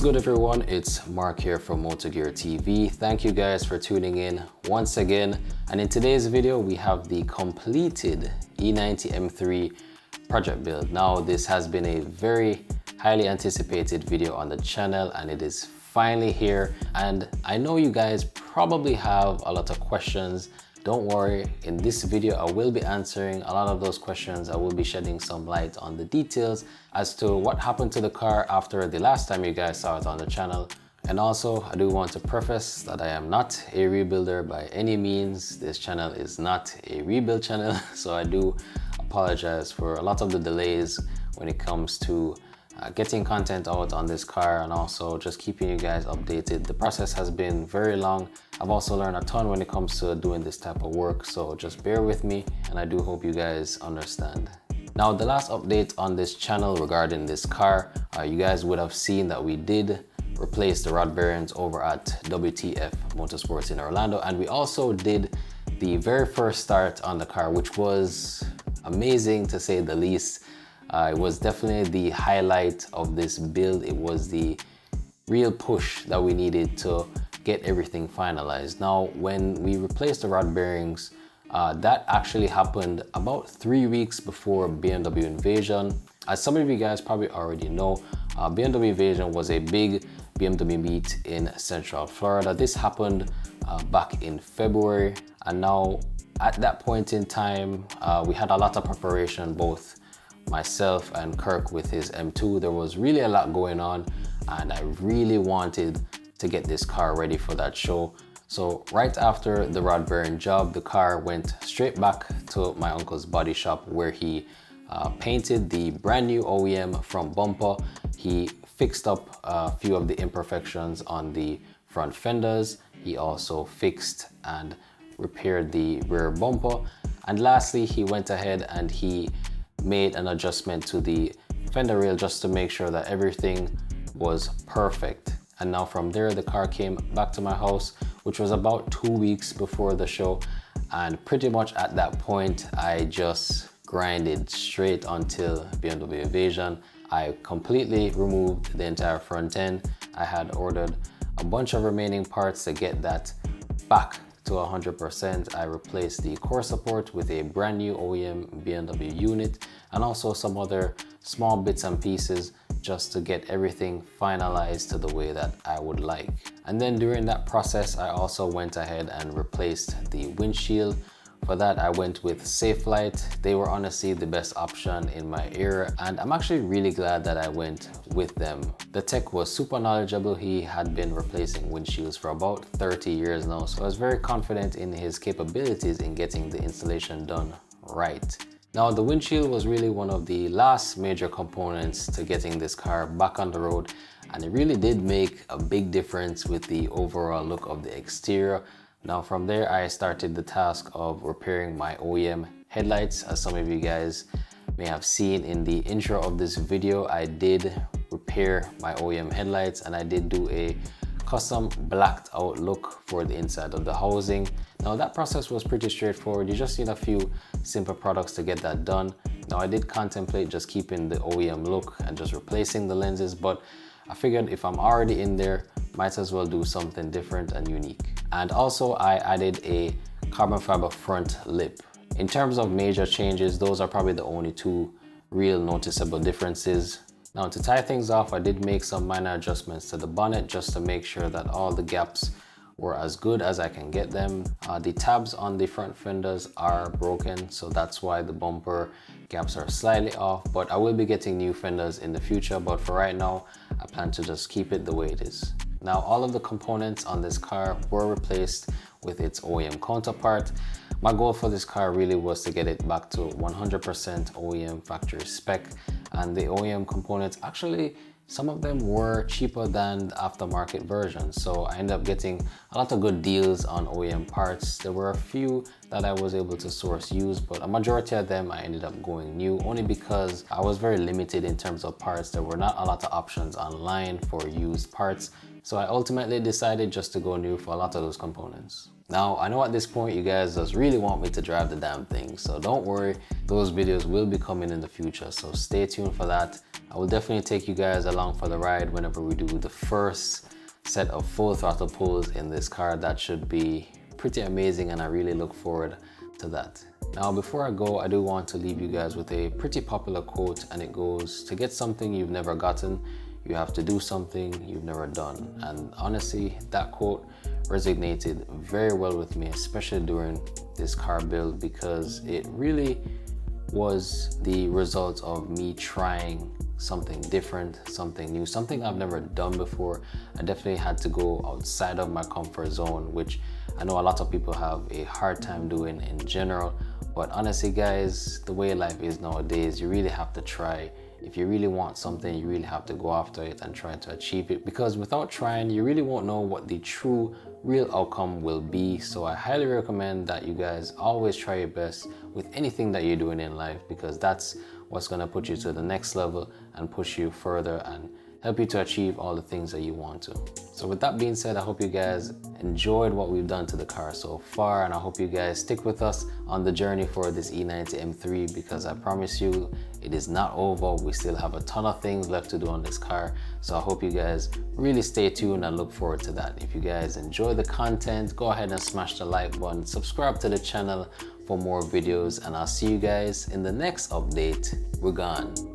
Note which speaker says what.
Speaker 1: What's good everyone, it's Mark here from MotoGear TV. Thank you guys for tuning in once again, and in today's video we have the completed E90 M3 project build. Now this has been a very highly anticipated video on the channel and it is finally here, and I know you guys probably have a lot of questions. Don't worry, in this video I will be answering a lot of those questions. I will be shedding some light on the details as to what happened to the car after the last time you guys saw it on the channel. And also I do want to preface that I am not a rebuilder by any means. This channel is not a rebuild channel, so I do apologize for a lot of the delays when it comes to getting content out on this car and also just keeping you guys updated. The process has been very long. I've also learned a ton when it comes to doing this type of work, so just bear with me and I do hope you guys understand. Now, the last update on this channel regarding this car, you guys would have seen that we did replace the rod bearings over at WTF Motorsports in Orlando, and we also did the very first start on the car, which was amazing to say the least. It was definitely the highlight of this build. It was the real push that we needed to get everything finalized. Now, when we replaced the rod bearings, that actually happened about 3 weeks before BMW Invasion. As some of you guys probably already know, BMW Invasion was a big BMW meet in Central Florida. This happened back in February, and now at that point in time, we had a lot of preparation, both myself and Kirk with his M2. There was really a lot going on and I really wanted to get this car ready for that show. So right after the rod bearing job, the car went straight back to my uncle's body shop where he painted the brand new OEM front bumper. He fixed up a few of the imperfections on the front fenders. He also fixed and repaired the rear bumper. And lastly, he went ahead and he made an adjustment to the fender rail just to make sure that everything was perfect. And now from there, the car came back to my house, which was about 2 weeks before the show. And pretty much at that point, I just grinded straight until BMW Invasion. I completely removed the entire front end. I had ordered a bunch of remaining parts to get that back to 100%. I replaced the core support with a brand new OEM BMW unit and also some other small bits and pieces just to get everything finalized to the way that I would like. And then during that process, I also went ahead and replaced the windshield. For that, I went with Safelite. They were honestly the best option in my era, and I'm actually really glad that I went with them. The tech was super knowledgeable. He had been replacing windshields for about 30 years now, so I was very confident in his capabilities in getting the installation done right. Now, the windshield was really one of the last major components to getting this car back on the road, and it really did make a big difference with the overall look of the exterior. Now from there, I started the task of repairing my OEM headlights. As some of you guys may have seen in the intro of this video, I did repair my OEM headlights and I did do a custom blacked out look for the inside of the housing. Now that process was pretty straightforward. You just need a few simple products to get that done. Now I did contemplate just keeping the OEM look and just replacing the lenses, but I figured if I'm already in there, might as well do something different and unique. And also I added a carbon fiber front lip. In terms of major changes, those are probably the only two real noticeable differences. Now to tie things off, I did make some minor adjustments to the bonnet just to make sure that all the gaps were as good as I can get them. The tabs on the front fenders are broken, so that's why the bumper gaps are slightly off, but I will be getting new fenders in the future, but for right now, I plan to just keep it the way it is. Now, all of the components on this car were replaced with its OEM counterpart. My goal for this car really was to get it back to 100% OEM factory spec, and the OEM components actually, some of them were cheaper than the aftermarket version. So I ended up getting a lot of good deals on OEM parts. There were a few that I was able to source used, but a majority of them I ended up going new only because I was very limited in terms of parts. There were not a lot of options online for used parts. So I ultimately decided just to go new for a lot of those components. Now, I know at this point you guys just really want me to drive the damn thing, so don't worry, those videos will be coming in the future, so stay tuned for that. I will definitely take you guys along for the ride whenever we do the first set of full throttle pulls in this car. That should be pretty amazing, and I really look forward to that. Now, before I go, I do want to leave you guys with a pretty popular quote, and it goes, to get something you've never gotten, you have to do something you've never done. And honestly, that quote resonated very well with me, especially during this car build, because it really was the result of me trying something different, something new, something I've never done before. I definitely had to go outside of my comfort zone, which I know a lot of people have a hard time doing in general. But honestly guys, the way life is nowadays, you really have to try. If you really want something, you really have to go after it and try to achieve it, because without trying, you really won't know what the true real outcome will be. So I highly recommend that you guys always try your best with anything that you're doing in life, because that's what's going to put you to the next level and push you further and help you to achieve all the things that you want to. So with that being said, I hope you guys enjoyed what we've done to the car so far, and I hope you guys stick with us on the journey for this E90 M3, because I promise you it is not over. We still have a ton of things left to do on this car, so I hope you guys really stay tuned and look forward to that. If you guys enjoy the content, go ahead and smash the like button, subscribe to the channel for more videos, and I'll see you guys in the next update. We're gone.